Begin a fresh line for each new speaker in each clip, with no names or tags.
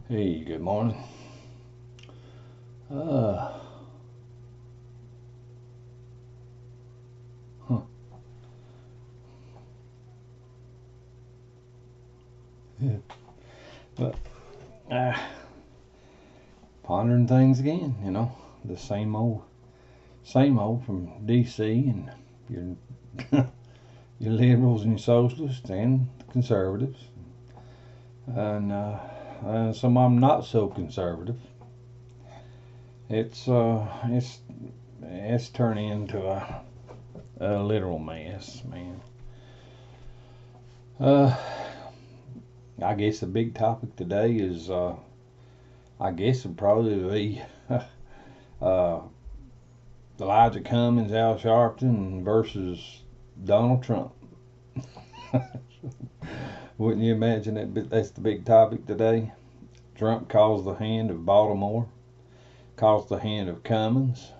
Hey, good morning. Uh, huh. Yeah. But uh, pondering things again, the same old from DC and your your liberals and your socialists and conservatives, and some of them not so conservative. It's turning into a literal mess, man. Uh, I guess the big topic today is I guess it'd probably be uh, Elijah Cummings, Al Sharpton versus Donald Trump. Wouldn't you imagine that's the big topic today? Trump calls the hand of Baltimore, calls the hand of Cummings.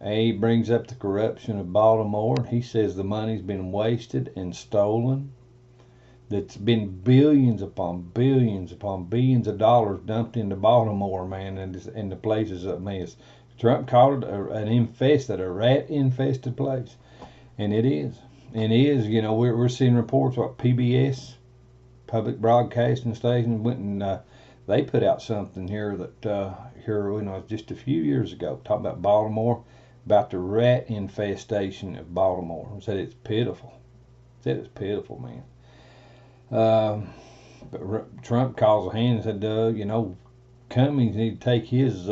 He brings up the corruption of Baltimore. He says the money's been wasted and stolen. That's been billions upon billions upon billions of dollars dumped into Baltimore, man, and the places that mess. Trump called it a rat infested place, and it is. And it is. We're seeing reports what PBS, Public Broadcasting Station, went and they put out something here just a few years ago, talking about Baltimore, about the rat infestation of Baltimore. Said it's pitiful. Said it's pitiful, man. But Trump calls a hand and said, Cummings need to take his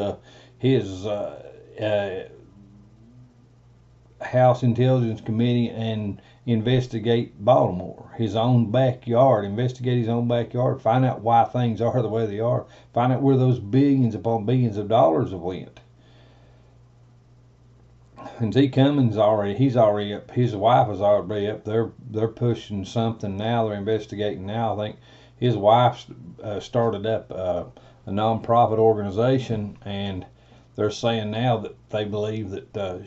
House Intelligence Committee and investigate Baltimore, his own backyard, investigate his own backyard, find out why things are the way they are, find out where those billions upon billions of dollars have went. And Z Cummings he's already up. His wife is already up. They're pushing something now. They're investigating now. I think his wife started up a non-profit organization, and they're saying now that they believe that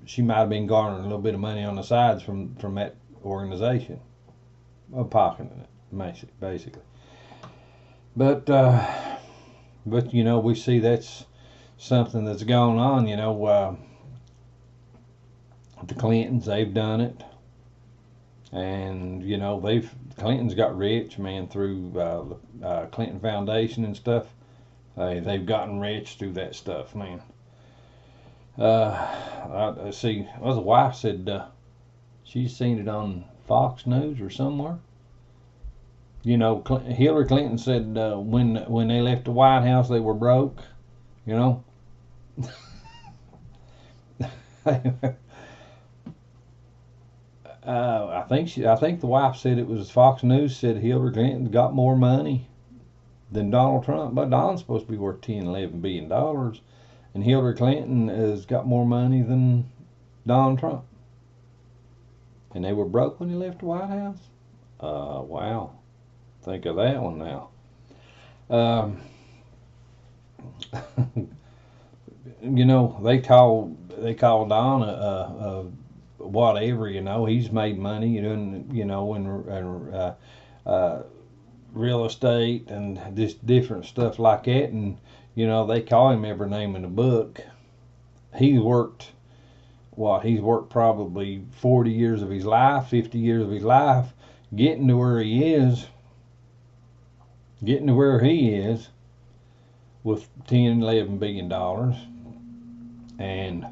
she might have been garnering a little bit of money on the sides from that organization, pocketing it basically. But we see that's something that's going on. The Clintons, they've done it, and Clintons got rich, man, through the Clinton Foundation and stuff. They've gotten rich through that stuff, man. I see. Well, the wife said she's seen it on Fox News or somewhere. Hillary Clinton said when they left the White House they were broke. I think the wife said it was Fox News said Hillary Clinton got more money than Donald Trump, but Donald's supposed to be worth $11 billion, and Hillary Clinton has got more money than Donald Trump, and they were broke when he left the White House. Wow, think of that one now. Um, they call Don a whatever. He's made money, in real estate and just different stuff like that, and they call him every name in the book. He's worked probably 40 years of his life, 50 years of his life, getting to where he is with 10-11 billion dollars. And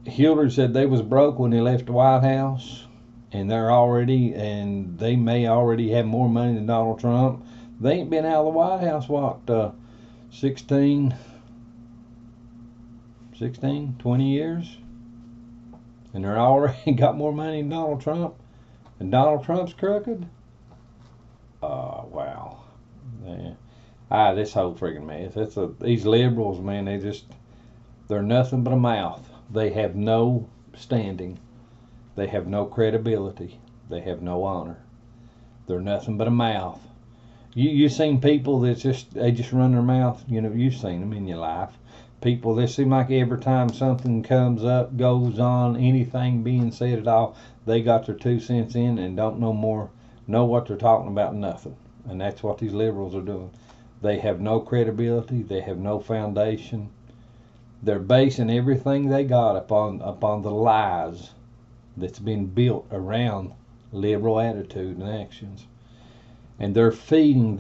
Hillary said they was broke when they left the White House, and they may already have more money than Donald Trump. They ain't been out of the White House 16, 20 years, and they're already got more money than Donald Trump, and Donald Trump's crooked. Wow. Yeah. This whole freaking mess. These liberals, man. They're nothing but a mouth. They have no standing. They have no credibility. They have no honor. They're nothing but a mouth. You've seen people that they just run their mouth. You've seen them in your life. People that seem like every time something comes up, goes on, anything being said at all, they got their 2 cents in and don't know what they're talking about. Nothing. And that's what these liberals are doing. They have no credibility. They have no foundation. They're basing everything they got upon the lies that's been built around liberal attitude and actions. And they are feeding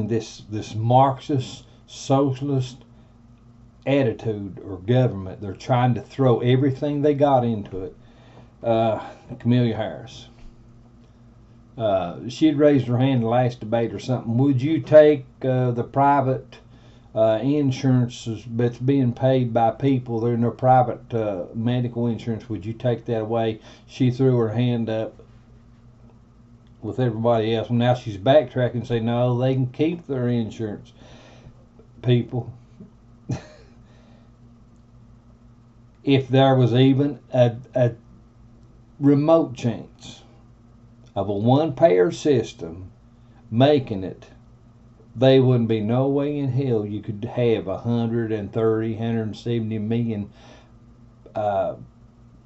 this Marxist socialist attitude or government. They're trying to throw everything they got into it. Camellia Harris. She'd raised her hand in the last debate or something. Would you take the private insurance that's being paid by people? They're in their private medical insurance. Would you take that away? She threw her hand up with everybody else. Well, now she's backtracking and saying, no, they can keep their insurance. People, if there was even a remote chance of a one-payer system making it, there wouldn't be no way in hell you could have 170 million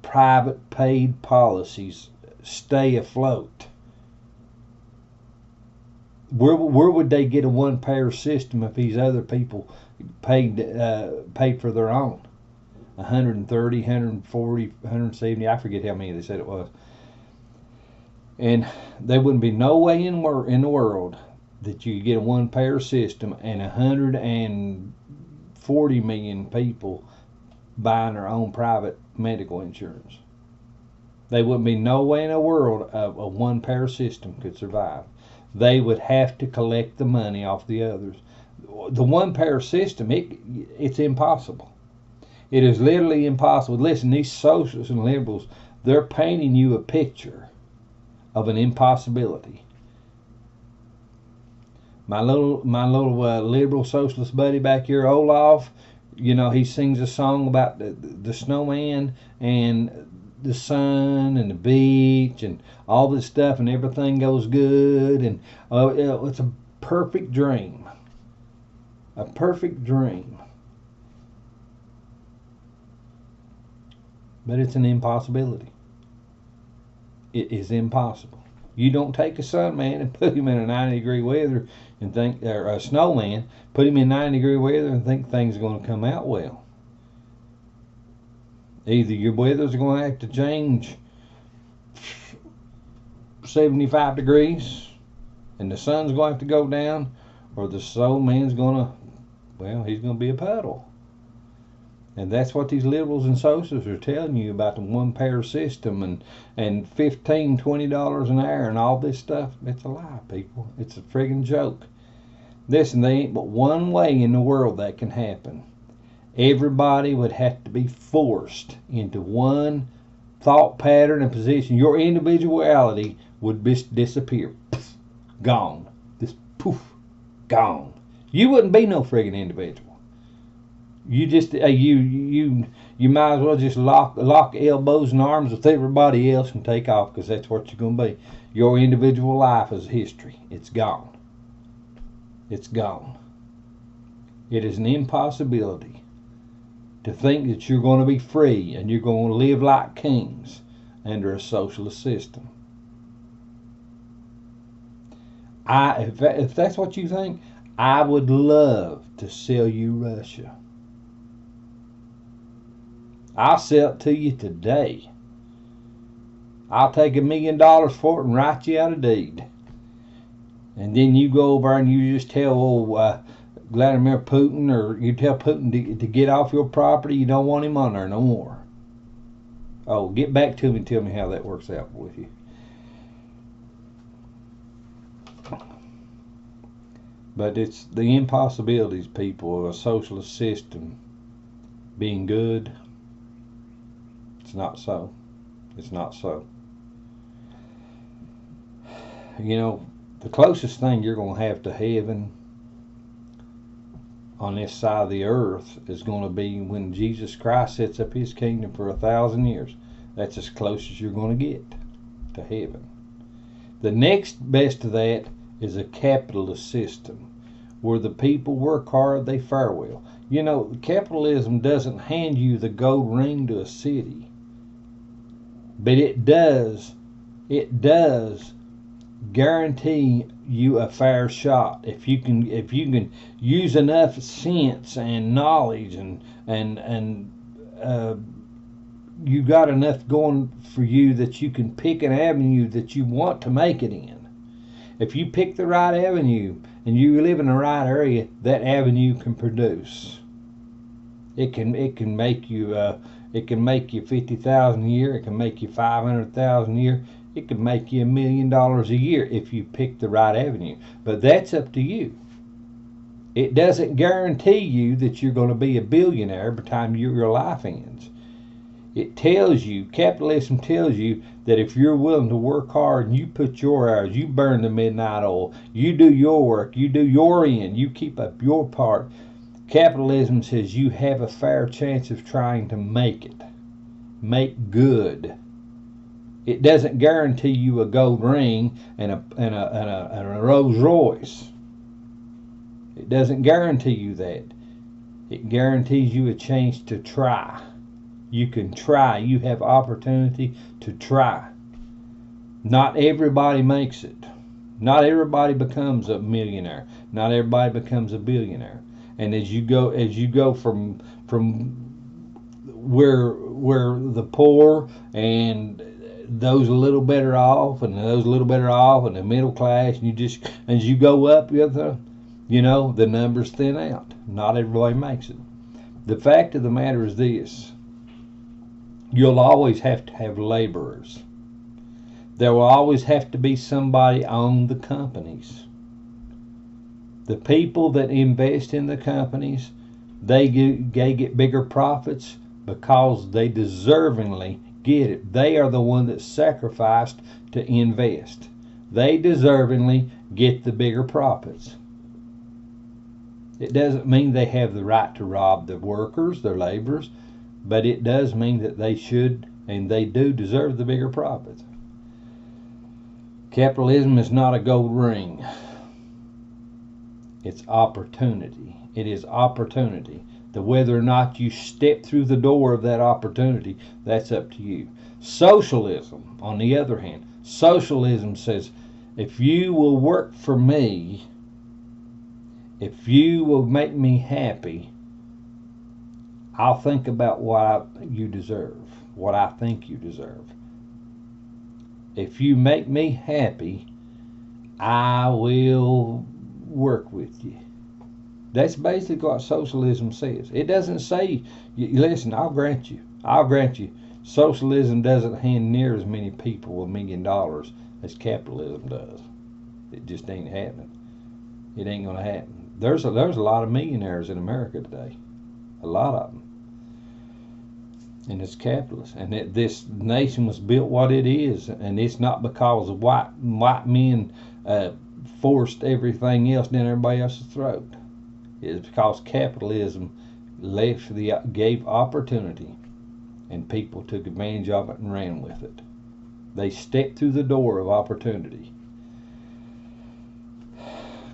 private paid policies stay afloat. Where would they get a one-payer system if these other people paid for their own? 130, 140, 170, I forget how many they said it was. And there wouldn't be no way in the world that you could get a one-payer system and 140 million people buying their own private medical insurance. There wouldn't be no way in the world a one-payer system could survive. They would have to collect the money off the others. The one-payer system, it's impossible. It is literally impossible. Listen, these socialists and liberals, they're painting you a picture of an impossibility. My little liberal socialist buddy back here, Olaf, he sings a song about the snowman and the sun and the beach and all this stuff, and everything goes good, and it's a perfect dream. A perfect dream. But it's an impossibility. It is impossible. You don't take a sun man and put him in a 90-degree weather and think, or a snowman, put him in 90-degree weather and think things are going to come out well. Either your weather's going to have to change 75 degrees and the sun's going to have to go down, or the snowman's going to, he's going to be a puddle. And that's what these liberals and socialists are telling you about the one-payer system and $15, $20 an hour and all this stuff. It's a lie, people. It's a friggin' joke. Listen, there ain't but one way in the world that can happen. Everybody would have to be forced into one thought pattern and position. Your individuality would disappear. Poof, gone. This poof, gone. You wouldn't be no friggin' individual. You just you might as well just lock elbows and arms with everybody else and take off, because that's what you're going to be. Your individual life is history. It's gone. It's gone. It is an impossibility to think that you're going to be free and you're going to live like kings under a socialist system. If that's what you think, I would love to sell you Russia. I'll sell it to you today. I'll take $1 million for it and write you out a deed. And then you go over and you just tell old Vladimir Putin, or you tell Putin to get off your property. You don't want him on there no more. Oh, get back to me and tell me how that works out with you. But it's the impossibilities, people, of a socialist system being good. It's not so. It's not so. The closest thing you're going to have to heaven on this side of the earth is going to be when Jesus Christ sets up his kingdom for 1,000 years. That's as close as you're going to get to heaven. The next best to that is a capitalist system where the people work hard, they fare well. Capitalism doesn't hand you the gold ring to a city, but it does guarantee you a fair shot if you can use enough sense and knowledge and you got enough going for you that you can pick an avenue that you want to make it in. If you pick the right avenue and you live in the right area, that avenue can produce. It can make you $50,000 a year. It can make you $500,000 a year. It can make you $1 million a year if you pick the right avenue. But that's up to you. It doesn't guarantee you that you're going to be a billionaire by the time your life ends. It tells you, capitalism tells you, that if you're willing to work hard and you put your hours, you burn the midnight oil, you do your work, you do your end, you keep up your part, capitalism says you have a fair chance of trying to make it. Make good. It doesn't guarantee you a gold ring and a Rolls Royce. It doesn't guarantee you that. It guarantees you a chance to try. You can try. You have opportunity to try. Not everybody makes it. Not everybody becomes a millionaire. Not everybody becomes a billionaire. And as you go from where the poor and those a little better off and those a little better off and the middle class, and as you go up, the numbers thin out. Not everybody makes it. The fact of the matter is this: you'll always have to have laborers. There will always have to be somebody on the companies. The people that invest in the companies, they get bigger profits because they deservingly get it. They are the one that sacrificed to invest. They deservingly get the bigger profits. It doesn't mean they have the right to rob the workers, their laborers, but it does mean that they should and they do deserve the bigger profits. Capitalism is not a gold ring. It's opportunity. It is opportunity. Whether or not you step through the door of that opportunity, that's up to you. Socialism, on the other hand, socialism says, if you will work for me, if you will make me happy, I'll think about what you deserve, what I think you deserve. If you make me happy, I will work with you. That's basically what socialism says. It doesn't say, listen, I'll grant you, socialism doesn't hand near as many people $1 million as capitalism does. It just ain't happening. It ain't going to happen. There's a lot of millionaires in America today. A lot of them. And it's capitalist. And this nation was built what it is. And it's not because of white men forced everything else down everybody else's throat. It's because capitalism gave opportunity, and people took advantage of it and ran with it. They stepped through the door of opportunity.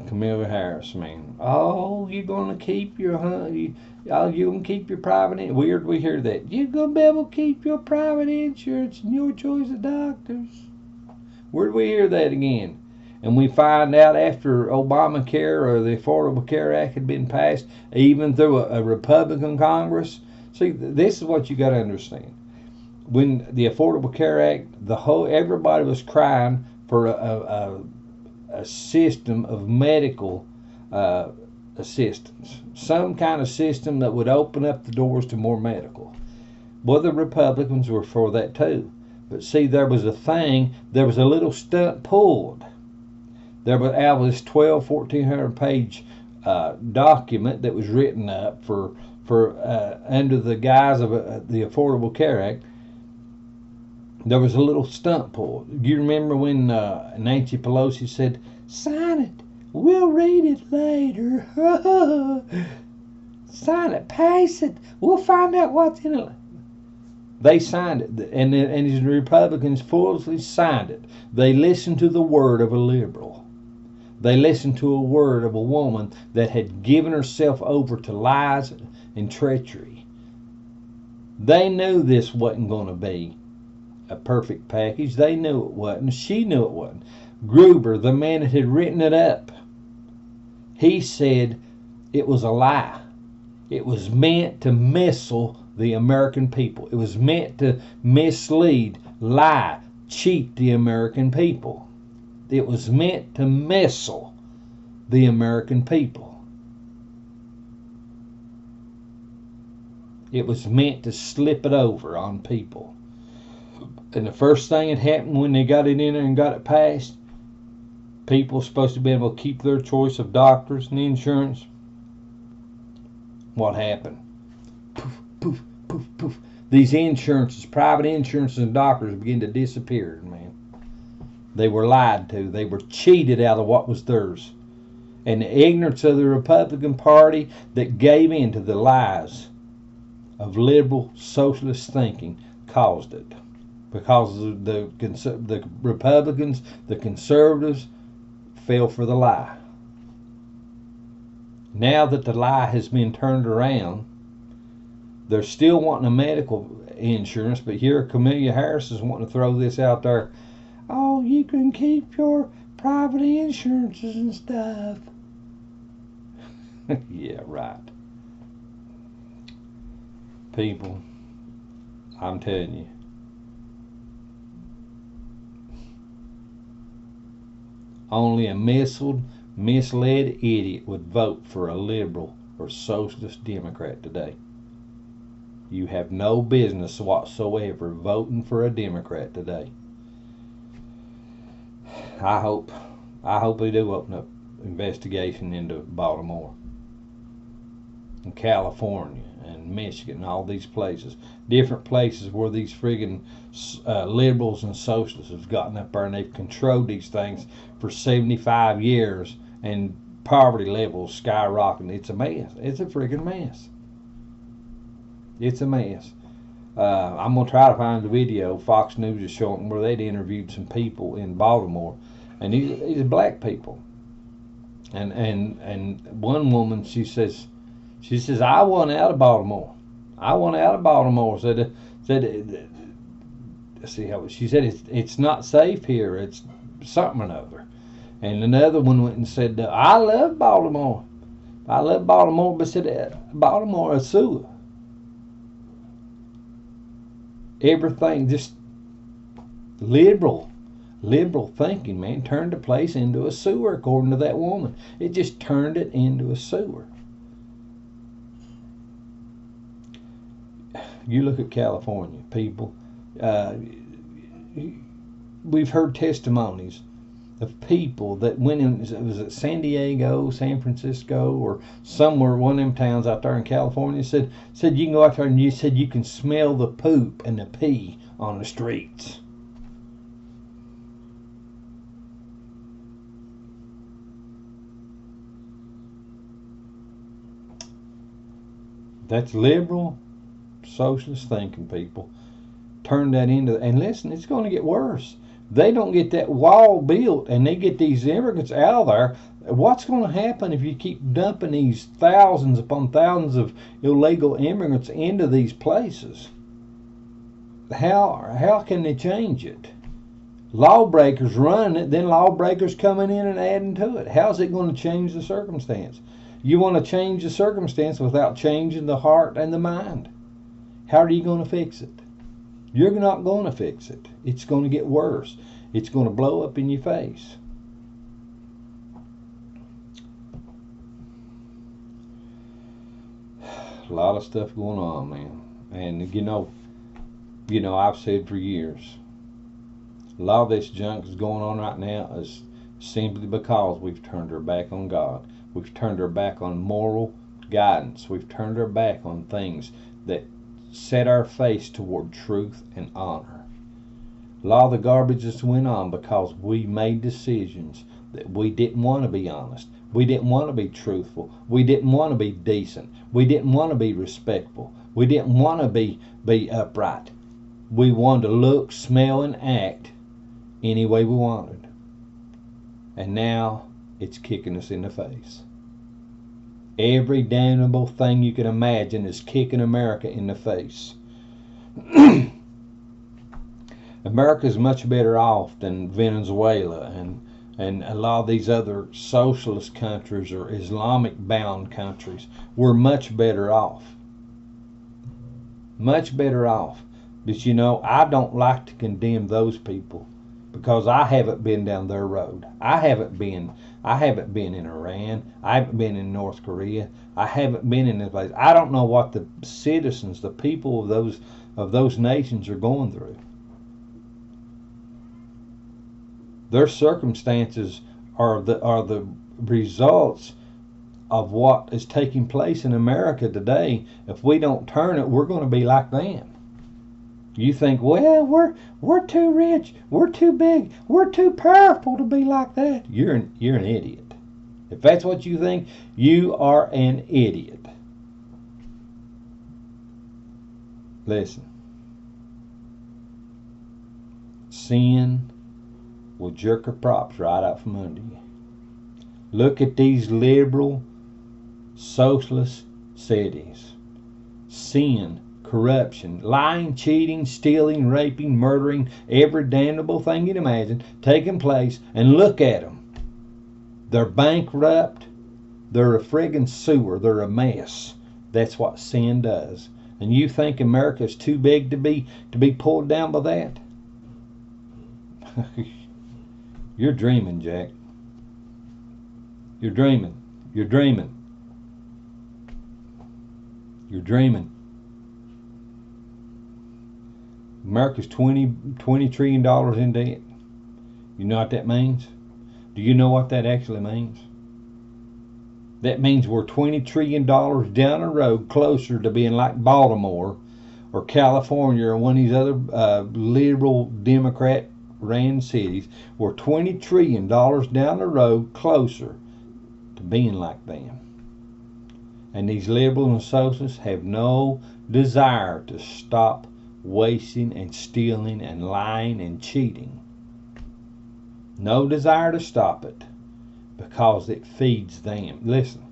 Kamala Harris, man. Oh, you're gonna keep your private insurance. Weird we hear that. You're gonna be able to keep your private insurance and your choice of doctors. Where'd we hear that again? And we find out after Obamacare or the Affordable Care Act had been passed, even through a Republican Congress. See, this is what you got to understand. When the Affordable Care Act, everybody was crying for a system of medical assistance, some kind of system that would open up the doors to more medical. Well, the Republicans were for that too. But see, there was a little stunt pulled. There was out of this 1,400 page document that was written up for under the guise of the Affordable Care Act. There was a little stunt pull. You remember when Nancy Pelosi said, "Sign it. We'll read it later." Sign it. Pass it. We'll find out what's in it. They signed it, and the Republicans foolishly signed it. They listened to the word of a liberal. They listened to a word of a woman that had given herself over to lies and treachery. They knew this wasn't going to be a perfect package. They knew it wasn't. She knew it wasn't. Gruber, the man that had written it up, he said it was a lie. It was meant to misled the American people. It was meant to mislead, lie, cheat the American people. It was meant to misled the American people. It was meant to slip it over on people. And the first thing that happened when they got it in there and got it passed, people were supposed to be able to keep their choice of doctors and insurance. What happened? Poof, poof, poof, poof. These insurances, private insurances and doctors began to disappear, man. They were lied to. They were cheated out of what was theirs. And the ignorance of the Republican Party that gave in to the lies of liberal socialist thinking caused it. Because the Republicans, the conservatives, fell for the lie. Now that the lie has been turned around, they're still wanting a medical insurance, but here Kamala Harris is wanting to throw this out there. Oh, you can keep your private insurances and stuff. Yeah, right. People, I'm telling you, only a misled idiot would vote for a liberal or socialist Democrat today. You have no business whatsoever voting for a Democrat today. I hope they do open up investigation into Baltimore and California and Michigan and all these places, different places where these friggin' liberals and socialists have gotten up there and they've controlled these things for 75 years, and poverty levels skyrocketing. It's a mess. It's a friggin' mess. It's a mess. I'm going to try to find the video. Fox News is showing where they'd interviewed some people in Baltimore, and these are black people. And one woman, she says, I want out of Baltimore. I want out of Baltimore. She said it's not safe here. It's something or another. And another one went and said, I love Baltimore. I love Baltimore, but said Baltimore is sewer. Everything just liberal thinking, man, turned the place into a sewer, according to that woman. It just turned it into a sewer. You look at California, people. We've heard testimonies of people that went in, was it San Diego, San Francisco, or somewhere, one of them towns out there in California, said you can go out there and you said you can smell the poop and the pee on the streets. That's liberal socialist thinking, people. Turn that into, and listen, it's going to get worse. They don't get that wall built and they get these immigrants out of there. What's going to happen if you keep dumping these thousands upon thousands of illegal immigrants into these places? How can they change it? Lawbreakers running it, then lawbreakers coming in and adding to it. How's it going to change the circumstance? You want to change the circumstance without changing the heart and the mind. How are you going to fix it? You're not going to fix it. It's going to get worse. It's going to blow up in your face. A lot of stuff going on, man. And you know, I've said for years, a lot of this junk that's going on right now is simply because we've turned our back on God. We've turned our back on moral guidance. We've turned our back on things that set our face toward truth and honor. A lot of the garbage just went on because we made decisions that we didn't want to be honest. We didn't want to be truthful. We didn't want to be decent. We didn't want to be respectful. We didn't want to be upright. We wanted to look, smell, and act any way we wanted. And now it's kicking us in the face. Every damnable thing you can imagine is kicking America in the face. America is much better off than Venezuela and and a lot of these other socialist countries or Islamic bound countries were much better off. Much better off. But you know, I don't like to condemn those people because I haven't been down their road. I haven't been in Iran. I haven't been in North Korea. I haven't been in this place. I don't know what the citizens, the people of those nations are going through. Their circumstances are the results of what is taking place in America today. If we don't turn it, we're going to be like them. You think, well, we're too rich, we're too big, we're too powerful to be like that. You're an idiot. If that's what you think, you are an idiot. Listen. Sin will jerk her props right out from under you. Look at these liberal, socialist cities. Sin, corruption, lying, cheating, stealing, raping, murdering, every damnable thing you can imagine taking place, and look at them. They're bankrupt. They're a friggin' sewer. They're a mess. That's what sin does. And you think America's too big to be pulled down by that? You're dreaming, Jack. You're dreaming. You're dreaming. You're dreaming. America's $20 trillion in debt. You know what that means? Do you know what that actually means? That means we're $20 trillion down the road closer to being like Baltimore or California or one of these other liberal Democrat ran cities. We're $20 trillion down the road closer to being like them. And these liberals and socialists have no desire to stop wasting and stealing and lying and cheating. No desire to stop it because it feeds them. Listen.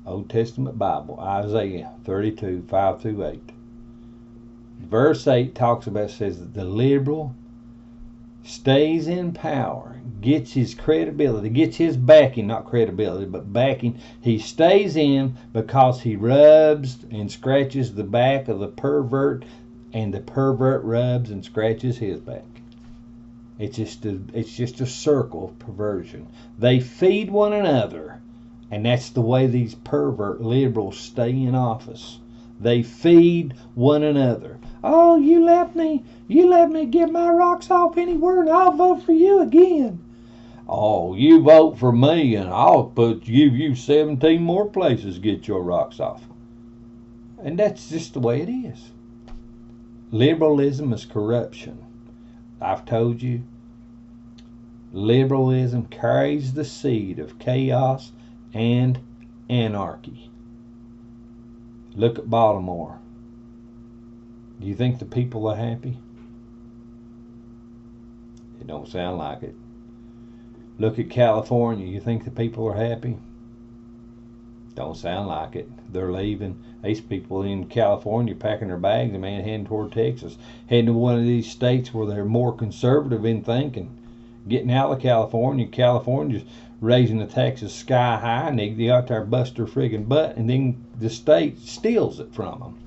Old Testament Bible, Isaiah 32, 5-8. Verse 8 talks about, says that the liberal stays in power, gets his credibility, gets his backing, not credibility, but backing. He stays in because he rubs and scratches the back of the pervert, and the pervert rubs and scratches his back. It's just a circle of perversion. They feed one another, and that's the way these pervert liberals stay in office. They feed one another. Oh, you let me get my rocks off anywhere and I'll vote for you again. Oh, you vote for me and I'll give you 17 more places to get your rocks off. And that's just the way it is. Liberalism is corruption. I've told you, liberalism carries the seed of chaos and anarchy. Look at Baltimore. Do you think the people are happy? It don't sound like it. Look at California. You think the people are happy? Don't sound like it. They're leaving. These people in California packing their bags and heading toward Texas, heading to one of these states where they're more conservative in thinking. Getting out of California. California's raising the taxes sky high, and they out there bust their friggin' butt, and then the state steals it from them.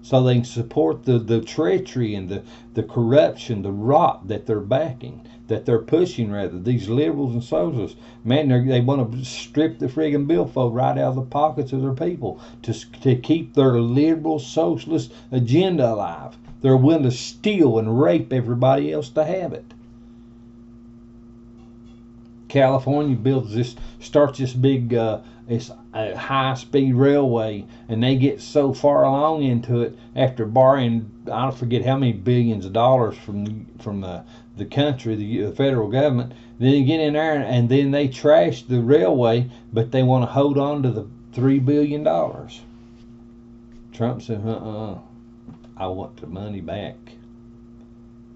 So they can support the treachery and the corruption, the rot that they're backing, that they're pushing rather. These liberals and socialists, man, they want to strip the friggin' billfold right out of the pockets of their people to keep their liberal socialist agenda alive. They're willing to steal and rape everybody else to have it. California starts this big high-speed railway, and they get so far along into it after borrowing, I don't forget how many billions of dollars from the country, the federal government. Then they get in there and then they trash the railway, but they want to hold on to the $3 billion. Trump said, I want the money back.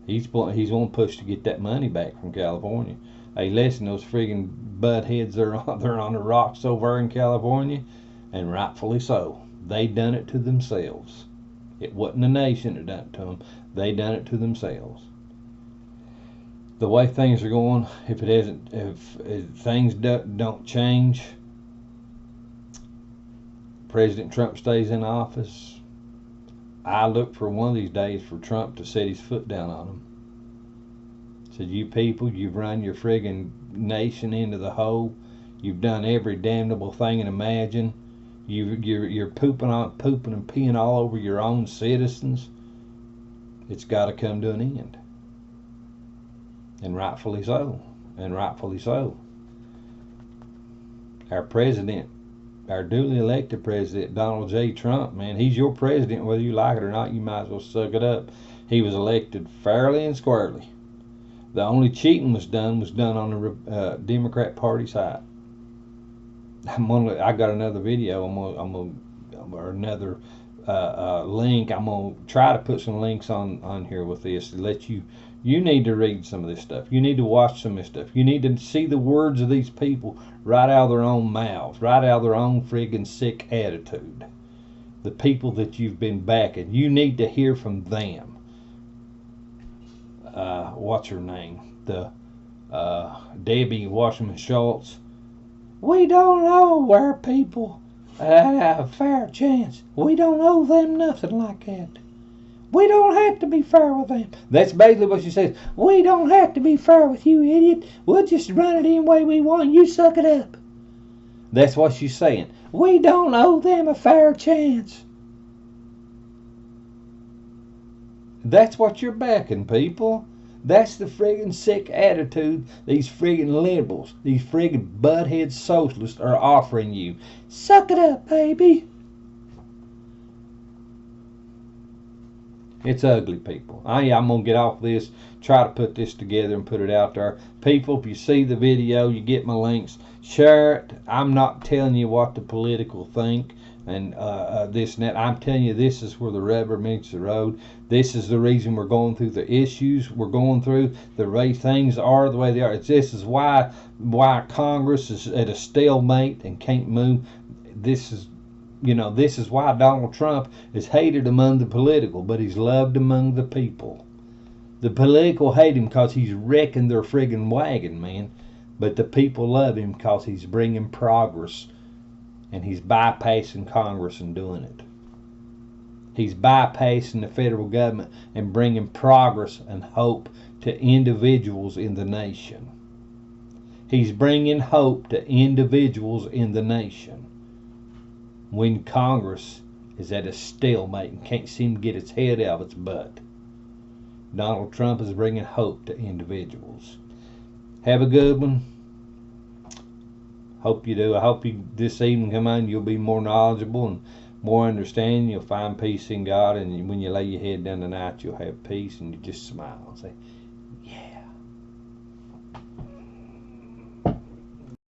He's going to push to get that money back from California. Hey, listen, those friggin' butt heads, they're on the rocks over in California, and rightfully so. They done it to themselves. It wasn't the nation that done it to them. They done it to themselves. the way things are going, if things don't change, President Trump stays in office, I look for one of these days for Trump to set his foot down on them. Said, you people, you've run your friggin' nation into the hole. You've done every damnable thing and imagine. You're pooping and peeing all over your own citizens. It's got to come to an end. And rightfully so. And rightfully so. Our president, our duly elected president, Donald J. Trump, man, he's your president whether you like it or not. You might as well suck it up. He was elected fairly and squarely. The only cheating was done on the Democrat Party side. I got another video. Or another link. I'm gonna try to put some links on here with this to let you. You need to read some of this stuff. You need to watch some of this stuff. You need to see the words of these people right out of their own mouths, right out of their own friggin' sick attitude. The people that you've been backing. You need to hear from them. What's her name? The Debbie Wasserman Schultz. We don't owe our people a fair chance. We don't owe them nothing like that. We don't have to be fair with them. That's basically what she says. We don't have to be fair with you, idiot. We'll just run it any way we want. You suck it up. That's what she's saying. We don't owe them a fair chance. That's what you're backing, people. That's the friggin' sick attitude these friggin' liberals, these friggin' butthead socialists are offering you. Suck it up, baby. It's ugly, people. I'm going to get off this, try to put this together and put it out there. People, if you see the video, you get my links, share it. I'm not telling you what the political think and this and that. I'm telling you this is where the rubber meets the road. This is the reason we're going through the issues we're going through, the way things are the way they are. This is why Congress is at a stalemate and can't move. This is why Donald Trump is hated among the political, but he's loved among the people. The political hate him because he's wrecking their friggin' wagon, man. But the people love him because he's bringing progress. And he's bypassing Congress and doing it. He's bypassing the federal government and bringing progress and hope to individuals in the nation. He's bringing hope to individuals in the nation. When Congress is at a stalemate and can't seem to get its head out of its butt. Donald Trump is bringing hope to individuals. Have a good one. Hope you do. I hope you this evening come on, you'll be more knowledgeable and more understanding. You'll find peace in God, and when you lay your head down tonight, you'll have peace, and you just smile and say, yeah.